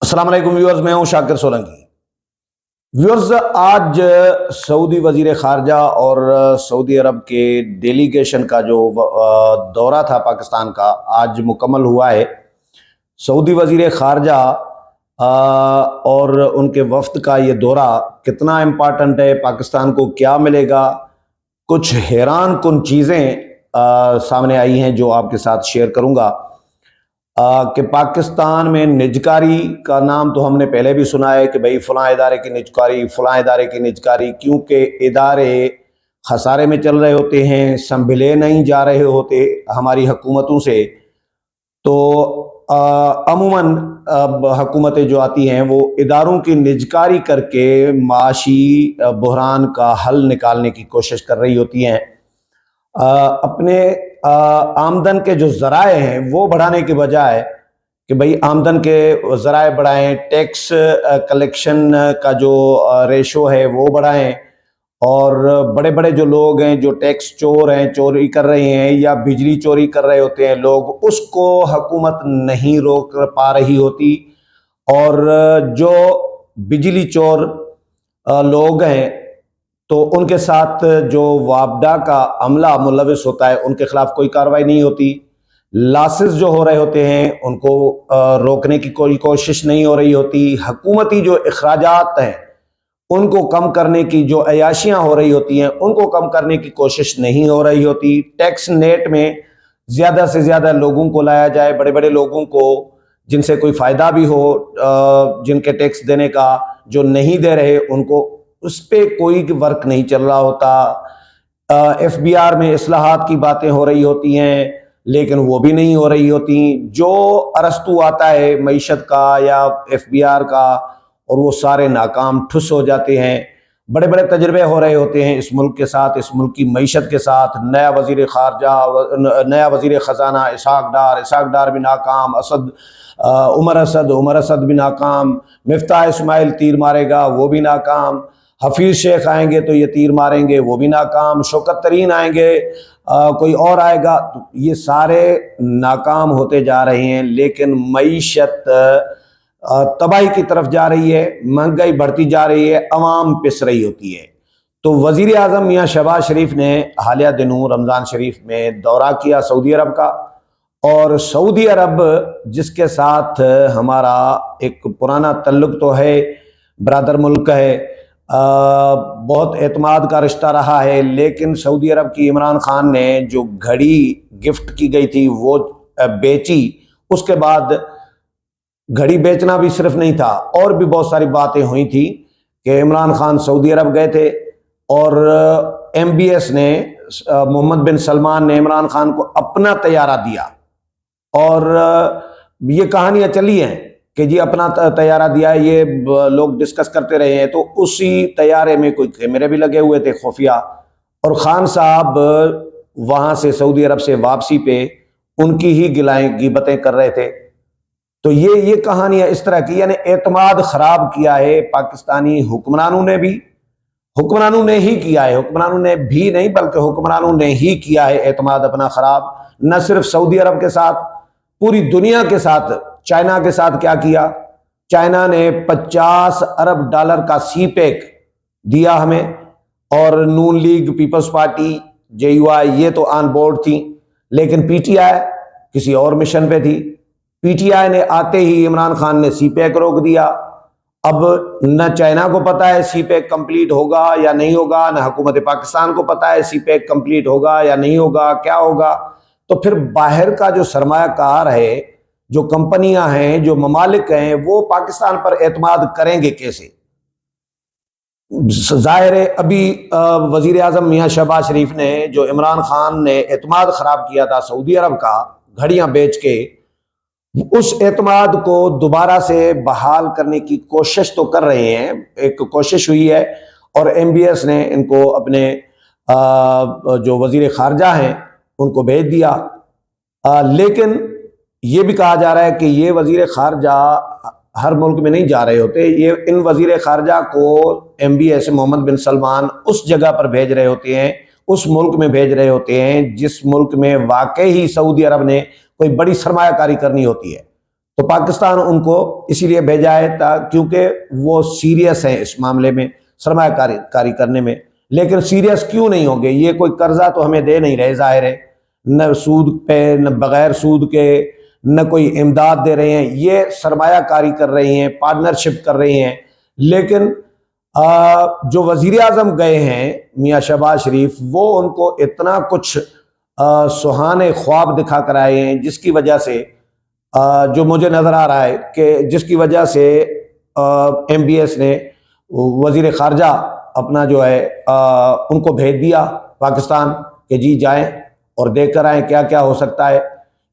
السلام علیکم ویورز، میں ہوں شاکر سولنگی۔ ویورز، آج سعودی وزیر خارجہ اور سعودی عرب کے ڈیلیگیشن کا جو دورہ تھا پاکستان کا، آج مکمل ہوا ہے۔ سعودی وزیر خارجہ اور ان کے وفد کا یہ دورہ کتنا امپارٹنٹ ہے، پاکستان کو کیا ملے گا، کچھ حیران کن چیزیں سامنے آئی ہیں جو آپ کے ساتھ شیئر کروں گا۔ کہ پاکستان میں نجکاری کا نام تو ہم نے پہلے بھی سنا ہے کہ بھئی فلاں ادارے کی نجکاری، فلاں ادارے کی نجکاری، کیونکہ ادارے خسارے میں چل رہے ہوتے ہیں، سنبھلے نہیں جا رہے ہوتے ہماری حکومتوں سے، تو عموماً حکومتیں جو آتی ہیں وہ اداروں کی نجکاری کر کے معاشی بحران کا حل نکالنے کی کوشش کر رہی ہوتی ہیں۔ اپنے آمدن کے جو ذرائع ہیں وہ بڑھانے کے بجائے کہ بھئی آمدن کے ذرائع بڑھائیں، ٹیکس کلیکشن کا جو ریشو ہے وہ بڑھائیں، اور بڑے بڑے جو لوگ ہیں جو ٹیکس چور ہیں، چوری کر رہے ہیں یا بجلی چوری کر رہے ہوتے ہیں لوگ، اس کو حکومت نہیں روک پا رہی ہوتی، اور جو بجلی چور لوگ ہیں تو ان کے ساتھ جو وابڈا کا عملہ ملوث ہوتا ہے ان کے خلاف کوئی کارروائی نہیں ہوتی۔ لاسز جو ہو رہے ہوتے ہیں ان کو روکنے کی کوئی کوشش نہیں ہو رہی ہوتی۔ حکومتی جو اخراجات ہیں ان کو کم کرنے کی جو عیاشیاں ہو رہی ہوتی ہیں ان کو کم کرنے کی کوشش نہیں ہو رہی ہوتی۔ ٹیکس نیٹ میں زیادہ سے زیادہ لوگوں کو لایا جائے، بڑے بڑے لوگوں کو جن سے کوئی فائدہ بھی ہو، جن کے ٹیکس دینے کا، جو نہیں دے رہے ان کو، اس پہ کوئی ورک نہیں چل رہا ہوتا۔ ایف بی آر میں اصلاحات کی باتیں ہو رہی ہوتی ہیں لیکن وہ بھی نہیں ہو رہی ہوتی۔ جو ارستو آتا ہے معیشت کا یا ایف بی آر کا، اور وہ سارے ناکام ٹھس ہو جاتے ہیں۔ بڑے بڑے تجربے ہو رہے ہوتے ہیں اس ملک کے ساتھ، اس ملک کی معیشت کے ساتھ۔ نیا وزیر خارجہ، نیا وزیر خزانہ اسحاق ڈار بھی ناکام، عمر اسد بھی ناکام، مفتاح اسماعیل تیر مارے گا وہ بھی ناکام، حفیظ شیخ آئیں گے تو یہ تیر ماریں گے وہ بھی ناکام، شوکت ترین آئیں گے، کوئی اور آئے گا، یہ سارے ناکام ہوتے جا رہے ہیں۔ لیکن معیشت تباہی کی طرف جا رہی ہے، مہنگائی بڑھتی جا رہی ہے، عوام پس رہی ہوتی ہے۔ تو وزیر اعظم میاں شہباز شریف نے حالیہ دنوں رمضان شریف میں دورہ کیا سعودی عرب کا، اور سعودی عرب جس کے ساتھ ہمارا ایک پرانا تعلق تو ہے، برادر ملک ہے، بہت اعتماد کا رشتہ رہا ہے، لیکن سعودی عرب کی عمران خان نے جو گھڑی گفٹ کی گئی تھی وہ بیچی۔ اس کے بعد گھڑی بیچنا بھی صرف نہیں تھا، اور بھی بہت ساری باتیں ہوئی تھی کہ عمران خان سعودی عرب گئے تھے، اور ایم بی ایس نے، محمد بن سلمان نے عمران خان کو اپنا طیارہ دیا، اور یہ کہانیاں چلی ہیں کہ جی اپنا طیارہ دیا ہے، یہ لوگ ڈسکس کرتے رہے ہیں۔ تو اسی طیارے میں کوئی کیمرے بھی لگے ہوئے تھے خفیہ، اور خان صاحب وہاں سے سعودی عرب سے واپسی پہ ان کی ہی غیبتیں کر رہے تھے۔ تو یہ کہانیاں اس طرح کی، یعنی اعتماد خراب کیا ہے پاکستانی حکمرانوں نے بھی، حکمرانوں نے ہی کیا ہے، حکمرانوں نے بھی نہیں بلکہ حکمرانوں نے ہی کیا ہے اعتماد اپنا خراب، نہ صرف سعودی عرب کے ساتھ، پوری دنیا کے ساتھ۔ چائنا کے ساتھ کیا کیا؟ چائنا نے $50 ارب کا سی پیک دیا ہمیں، اور Noon league, peoples party, J U I یہ تو آن بورڈ تھی، لیکن پی ٹی آئی کسی اور مشن پہ تھی۔ پی ٹی آئی نے آتے ہی عمران خان نے سی پیک روک دیا۔ اب نہ چائنا کو پتا ہے سی پیک کمپلیٹ ہوگا یا نہیں ہوگا، نہ حکومت پاکستان کو پتا ہے سی پیک کمپلیٹ ہوگا یا نہیں ہوگا، کیا ہوگا۔ تو پھر باہر کا جو سرمایہ کار ہے، جو کمپنیاں ہیں، جو ممالک ہیں، وہ پاکستان پر اعتماد کریں گے کیسے؟ ظاہر ہے ابھی وزیر اعظم میاں شہباز شریف نے، جو عمران خان نے اعتماد خراب کیا تھا سعودی عرب کا گھڑیاں بیچ کے، اس اعتماد کو دوبارہ سے بحال کرنے کی کوشش تو کر رہے ہیں، ایک کوشش ہوئی ہے، اور ایم بی ایس نے ان کو اپنے جو وزیر خارجہ ہیں ان کو بھیج دیا۔ لیکن یہ بھی کہا جا رہا ہے کہ یہ وزیر خارجہ ہر ملک میں نہیں جا رہے ہوتے، یہ ان وزیر خارجہ کو ایم بی ایس محمد بن سلمان اس جگہ پر بھیج رہے ہوتے ہیں، اس ملک میں بھیج رہے ہوتے ہیں جس ملک میں واقعی سعودی عرب نے کوئی بڑی سرمایہ کاری کرنی ہوتی ہے۔ تو پاکستان ان کو اسی لیے بھیجا ہے کیونکہ وہ سیریس ہیں اس معاملے میں سرمایہ کاری کرنے میں. لیکن سیریس کیوں نہیں ہوں گے؟ یہ کوئی قرضہ تو ہمیں دے نہیں رہے ظاہر ہے، نہ سود پہ نہ بغیر سود کے، نہ کوئی امداد دے رہے ہیں، یہ سرمایہ کاری کر رہے ہیں، پارٹنرشپ کر رہے ہیں. لیکن جو وزیر اعظم گئے ہیں میاں شہباز شریف، وہ ان کو اتنا کچھ سہانے خواب دکھا کر آئے ہیں، جس کی وجہ سے جو مجھے نظر آ رہا ہے کہ جس کی وجہ سے ایم بی ایس نے وزیر خارجہ اپنا جو ہے ان کو بھیج دیا پاکستان کہ جی جائیں اور دیکھ کر آئیں کیا کیا ہو سکتا ہے.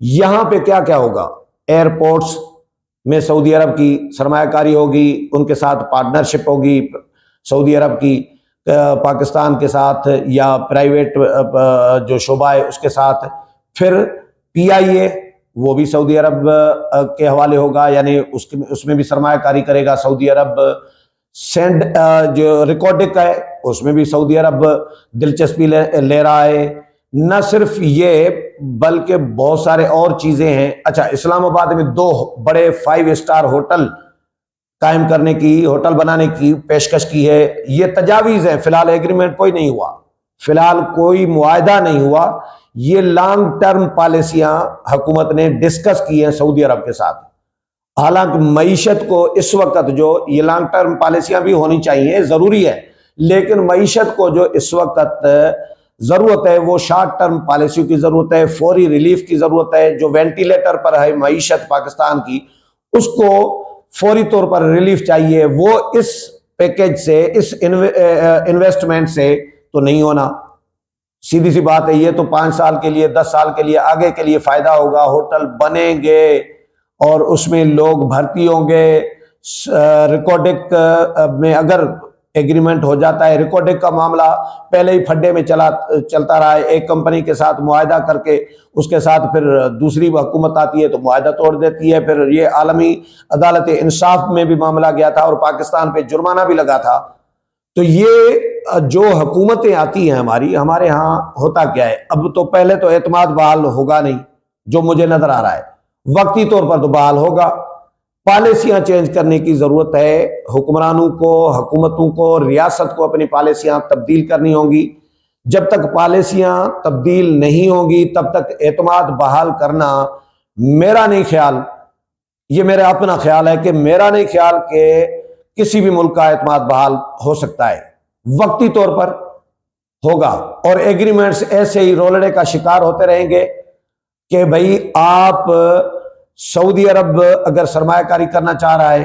یہاں پہ کیا کیا ہوگا؟ ایئرپورٹس میں سعودی عرب کی سرمایہ کاری ہوگی، ان کے ساتھ پارٹنرشپ ہوگی سعودی عرب کی پاکستان کے ساتھ، یا پرائیویٹ جو شعبہ ہے اس کے ساتھ. پھر پی آئی اے وہ بھی سعودی عرب کے حوالے ہوگا، یعنی اس میں بھی سرمایہ کاری کرے گا سعودی عرب. سینڈ جو ریکارڈک ہے اس میں بھی سعودی عرب دلچسپی لے رہا ہے. نہ صرف یہ بلکہ بہت سارے اور چیزیں ہیں. اچھا، اسلام آباد میں 2 بڑے 5 اسٹار ہوٹل قائم کرنے کی، ہوٹل بنانے کی پیشکش کی ہے. یہ تجاویز ہیں، فی الحال ایگریمنٹ کوئی نہیں ہوا، فی الحال کوئی معاہدہ نہیں ہوا. یہ لانگ ٹرم پالیسیاں حکومت نے ڈسکس کی ہیں سعودی عرب کے ساتھ. حالانکہ معیشت کو اس وقت جو یہ لانگ ٹرم پالیسیاں بھی ہونی چاہیے، ضروری ہے، لیکن معیشت کو جو اس وقت ضرورت ہے وہ شارٹ ٹرم پالیسیوں کی ضرورت ہے، فوری ریلیف کی ضرورت ہے. جو وینٹیلیٹر پر ہے معیشت پاکستان کی، اس کو فوری طور پر ریلیف چاہیے. وہ اس پیکیج سے، اس انویسٹمنٹ سے تو نہیں ہونا. سیدھی سی بات ہے، یہ تو 5 سال کے لیے، 10 سال کے لیے، آگے کے لیے فائدہ ہوگا. ہوٹل بنیں گے اور اس میں لوگ بھرتی ہوں گے. ریکارڈک میں اگر ایگریمنٹ ہو جاتا ہے، ریکارڈک کا معاملہ پہلے ہی پھڈے میں چلتا رہا ہے. ایک کمپنی کے ساتھ معاہدہ کر کے اس کے ساتھ پھر دوسری حکومت آتی ہے تو معاہدہ توڑ دیتی ہے. پھر یہ عالمی عدالت انصاف میں بھی معاملہ گیا تھا اور پاکستان پہ جرمانہ بھی لگا تھا. تو یہ جو حکومتیں آتی ہیں ہمارے ہاں ہوتا کیا ہے؟ اب تو پہلے تو اعتماد بحال ہوگا نہیں، جو مجھے نظر آ رہا ہے. وقتی طور پر تو بحال ہوگا. پالیسیاں چینج کرنے کی ضرورت ہے. حکمرانوں کو، حکومتوں کو، ریاست کو اپنی پالیسیاں تبدیل کرنی ہوں گی. جب تک پالیسیاں تبدیل نہیں ہوں گی تب تک اعتماد بحال کرنا، میرا نہیں خیال، یہ میرا اپنا خیال ہے کہ میرا نہیں خیال کہ کسی بھی ملک کا اعتماد بحال ہو سکتا ہے. وقتی طور پر ہوگا اور ایگریمنٹس ایسے ہی رولڑے کا شکار ہوتے رہیں گے کہ بھئی آپ سعودی عرب اگر سرمایہ کاری کرنا چاہ رہا ہے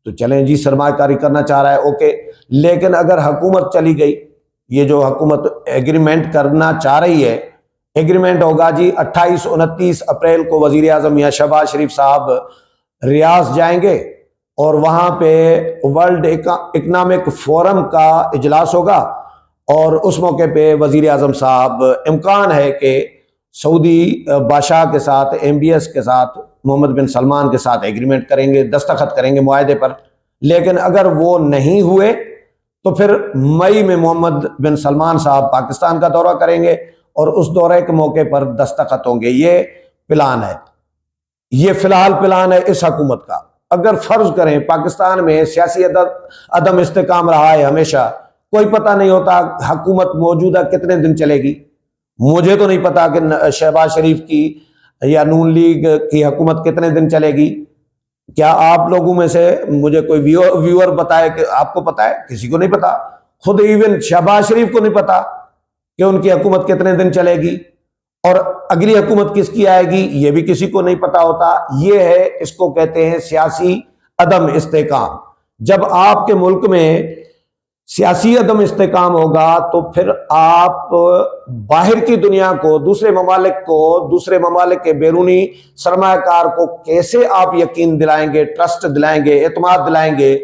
تو چلیں جی، سرمایہ کاری کرنا چاہ رہا ہے اوکے. لیکن اگر حکومت چلی گئی، یہ جو حکومت ایگریمنٹ کرنا چاہ رہی ہے، ایگریمنٹ ہوگا جی 28-29 اپریل کو وزیر اعظم میاں شہباز شریف صاحب ریاض جائیں گے اور وہاں پہ ورلڈ اکنامک فورم کا اجلاس ہوگا. اور اس موقع پہ وزیر اعظم صاحب امکان ہے کہ سعودی بادشاہ کے ساتھ، ایم بی ایس کے ساتھ، محمد بن سلمان کے ساتھ ایگریمنٹ کریں گے، دستخط کریں گے معاہدے پر. لیکن اگر وہ نہیں ہوئے تو پھر مئی میں محمد بن سلمان صاحب پاکستان کا دورہ کریں گے اور اس دورے کے موقع پر دستخط ہوں گے. یہ پلان ہے، یہ فی الحال پلان ہے اس حکومت کا. اگر فرض کریں پاکستان میں سیاسی عدم استحکام رہا ہے ہمیشہ، کوئی پتہ نہیں ہوتا حکومت موجودہ کتنے دن چلے گی. مجھے تو نہیں پتا کہ شہباز شریف کی یا نون لیگ کی حکومت کتنے دن چلے گی. کیا آپ لوگوں میں سے مجھے کوئی ویور بتائے کہ آپ کو پتا ہے؟ کسی کو نہیں پتا. خود ایون شہباز شریف کو نہیں پتا کہ ان کی حکومت کتنے دن چلے گی اور اگلی حکومت کس کی آئے گی، یہ بھی کسی کو نہیں پتا ہوتا. یہ ہے، اس کو کہتے ہیں سیاسی عدم استحکام. جب آپ کے ملک میں سیاسی عدم استحکام ہوگا تو پھر آپ باہر کی دنیا کو، دوسرے ممالک کے بیرونی سرمایہ کار کو کیسے آپ یقین دلائیں گے، ٹرسٹ دلائیں گے، اعتماد دلائیں گے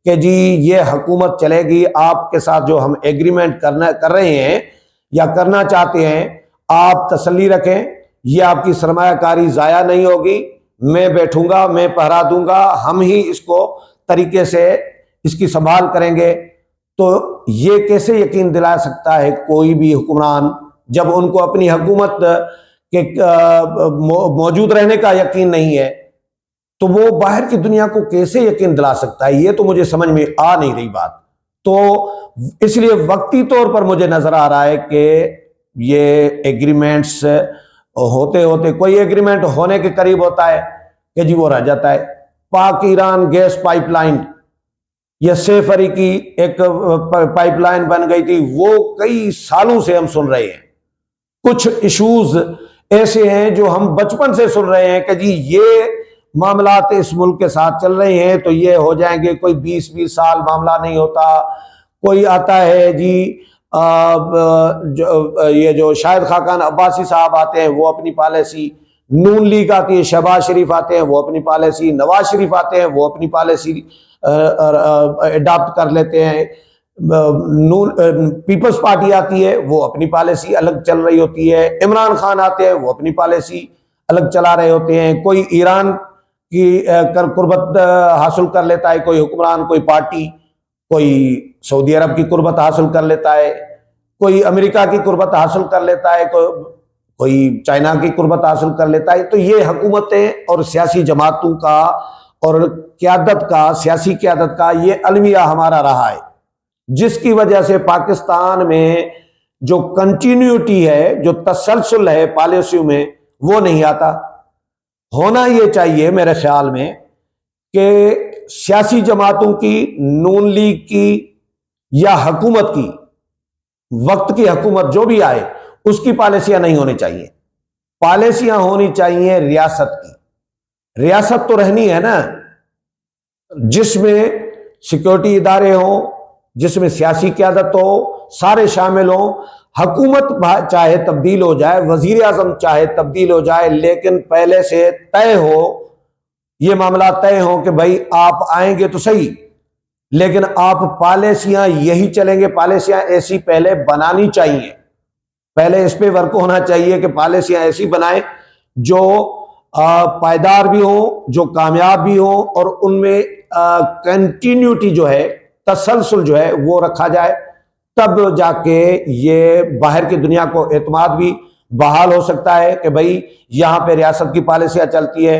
کہ جی یہ حکومت چلے گی، آپ کے ساتھ جو ہم ایگریمنٹ کر رہے ہیں یا کرنا چاہتے ہیں، آپ تسلی رکھیں، یہ آپ کی سرمایہ کاری ضائع نہیں ہوگی. میں بیٹھوں گا، میں پہرا دوں گا، ہم ہی اس کو طریقے سے اس کی سنبھال کریں گے. تو یہ کیسے یقین دلا سکتا ہے کوئی بھی حکمران جب ان کو اپنی حکومت کے موجود رہنے کا یقین نہیں ہے؟ تو وہ باہر کی دنیا کو کیسے یقین دلا سکتا ہے؟ یہ تو مجھے سمجھ میں آ نہیں رہی بات. تو اس لیے وقتی طور پر مجھے نظر آ رہا ہے کہ یہ ایگریمنٹس ہوتے ہوتے کوئی ایگریمنٹ ہونے کے قریب ہوتا ہے کہ جی وہ رہ جاتا ہے. پاک ایران گیس پائپ لائن یا سیفری کی ایک پائپ لائن بن گئی تھی، وہ کئی سالوں سے ہم سن رہے ہیں. کچھ ایشوز ایسے ہیں جو ہم بچپن سے سن رہے ہیں کہ جی یہ معاملات اس ملک کے ساتھ چل رہے ہیں تو یہ ہو جائیں گے. کوئی 20 سال معاملہ نہیں ہوتا. کوئی آتا ہے جی یہ جو شاہد خاقان عباسی صاحب آتے ہیں وہ اپنی پالیسی، نون لیگ آتی ہے، شہباز شریف آتے ہیں وہ اپنی پالیسی، نواز شریف آتے ہیں وہ اپنی پالیسی اڈاپٹ کر لیتے ہیں، پیپلز پارٹی آتی ہے وہ اپنی پالیسی الگ چل رہی ہوتی ہے، عمران خان آتے ہیں وہ اپنی پالیسی الگ چلا رہے ہوتے ہیں. کوئی ایران کی قربت حاصل کر لیتا ہے، کوئی حکمران، کوئی پارٹی، کوئی سعودی عرب کی قربت حاصل کر لیتا ہے، کوئی امریکہ کی قربت حاصل کر لیتا ہے، کوئی چائنا کی قربت حاصل کر لیتا ہے. تو یہ حکومتیں اور سیاسی جماعتوں کا اور قیادت کا، سیاسی قیادت کا یہ المیہ ہمارا رہا ہے، جس کی وجہ سے پاکستان میں جو کنٹینیوٹی ہے، جو تسلسل ہے پالیسیوں میں، وہ نہیں آتا. ہونا یہ چاہیے میرے خیال میں کہ سیاسی جماعتوں کی، نون لیگ کی یا حکومت کی، وقت کی حکومت جو بھی آئے، اس کی پالیسیاں نہیں ہونی چاہیے. پالیسیاں ہونی چاہیے ریاست کی. ریاست تو رہنی ہے نا، جس میں سیکورٹی ادارے ہوں، جس میں سیاسی قیادت ہو، سارے شامل ہوں. حکومت چاہے تبدیل ہو جائے، وزیر اعظم چاہے تبدیل ہو جائے، لیکن پہلے سے طے ہو، یہ معاملات طے ہو کہ بھائی آپ آئیں گے تو صحیح، لیکن آپ پالیسیاں یہی چلیں گے. پالیسیاں ایسی پہلے بنانی چاہیے، پہلے اس پہ ورک ہونا چاہیے کہ پالیسیاں ایسی بنائیں جو پائیدار بھی ہوں، جو کامیاب بھی ہوں، اور ان میں کنٹینیوٹی جو ہے، تسلسل جو ہے وہ رکھا جائے. تب جا کے یہ باہر کی دنیا کو اعتماد بھی بحال ہو سکتا ہے کہ بھائی یہاں پہ ریاست کی پالیسیاں چلتی ہے.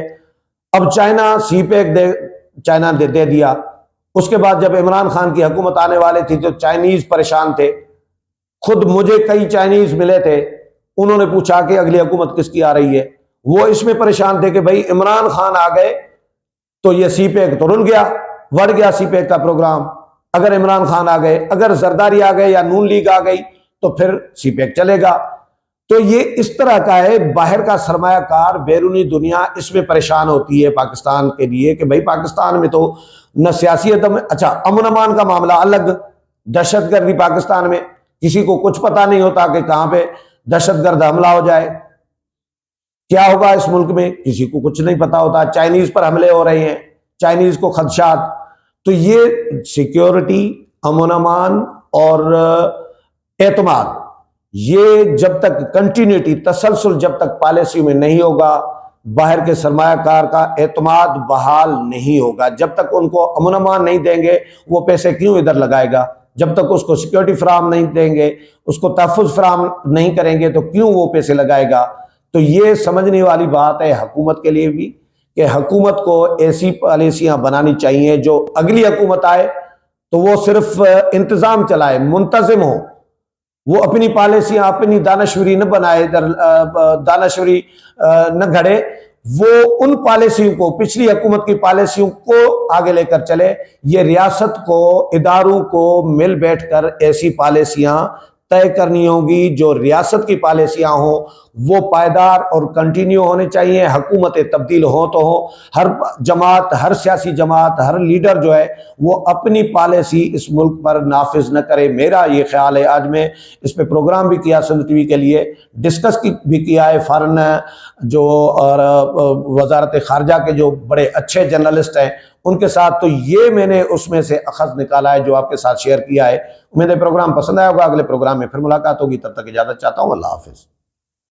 اب چائنا سی پیک چائنا دے دیا. اس کے بعد جب عمران خان کی حکومت آنے والے تھی تو چائنیز پریشان تھے. خود مجھے کئی چائنیز ملے تھے، انہوں نے پوچھا کہ اگلی حکومت کس کی آ رہی ہے. وہ اس میں پریشان تھے کہ بھائی عمران خان آ گئے تو یہ سی پیک تو رل گیا، وڑ گیا سی پیک کا پروگرام. اگر عمران خان آ گئے، اگر زرداری آ گئے یا نون لیگ آ گئی تو پھر سی پیک چلے گا. تو یہ اس طرح کا ہے. باہر کا سرمایہ کار، بیرونی دنیا اس میں پریشان ہوتی ہے پاکستان کے لیے کہ بھائی پاکستان میں تو نہ سیاسی عدم، اچھا امن امان کا معاملہ الگ، دہشت گردی پاکستان میں کسی کو کچھ پتا نہیں ہوتا کہ کہاں پہ دہشت گرد حملہ ہو جائے، کیا ہوگا اس ملک میں، کسی کو کچھ نہیں پتا ہوتا. چائنیز پر حملے ہو رہے ہیں، چائنیز کو خدشات. تو یہ سیکیورٹی، امن امان اور اعتماد، یہ جب تک کنٹینیوٹی، تسلسل جب تک پالیسی میں نہیں ہوگا، باہر کے سرمایہ کار کا اعتماد بحال نہیں ہوگا. جب تک ان کو امن امان نہیں دیں گے، وہ پیسے کیوں ادھر لگائے گا؟ جب تک اس کو سیکیورٹی فراہم نہیں دیں گے، اس کو تحفظ فراہم نہیں کریں گے، تو کیوں وہ پیسے لگائے گا؟ تو یہ سمجھنے والی بات ہے حکومت کے لیے بھی کہ حکومت کو ایسی پالیسیاں بنانی چاہیے جو اگلی حکومت آئے تو وہ صرف انتظام چلائے، منتظم ہو. وہ اپنی پالیسیاں اپنی دانشوری نہ بنائے، دانشوری نہ گھڑے. وہ ان پالیسیوں کو، پچھلی حکومت کی پالیسیوں کو آگے لے کر چلے. یہ ریاست کو، اداروں کو مل بیٹھ کر ایسی پالیسیاں طے کرنی ہوگی جو ریاست کی پالیسیاں ہوں، وہ پائیدار اور کنٹینیو ہونے چاہیے. حکومتیں تبدیل ہوں تو ہو، ہر جماعت، ہر سیاسی جماعت، ہر لیڈر جو ہے وہ اپنی پالیسی اس ملک پر نافذ نہ کرے. میرا یہ خیال ہے. آج میں اس پہ پروگرام بھی کیا سندھ ٹی وی کے لیے، ڈسکس بھی کیا ہے. فارن جو اور وزارت خارجہ کے جو بڑے اچھے جرنلسٹ ہیں ان کے ساتھ، تو یہ میں نے اس میں سے اخذ نکالا ہے جو آپ کے ساتھ شیئر کیا ہے. امید ہے پروگرام پسند آیا ہوگا. اگلے پروگرام میں پھر ملاقات ہوگی. تب تک اجازت چاہتا ہوں. اللہ حافظ.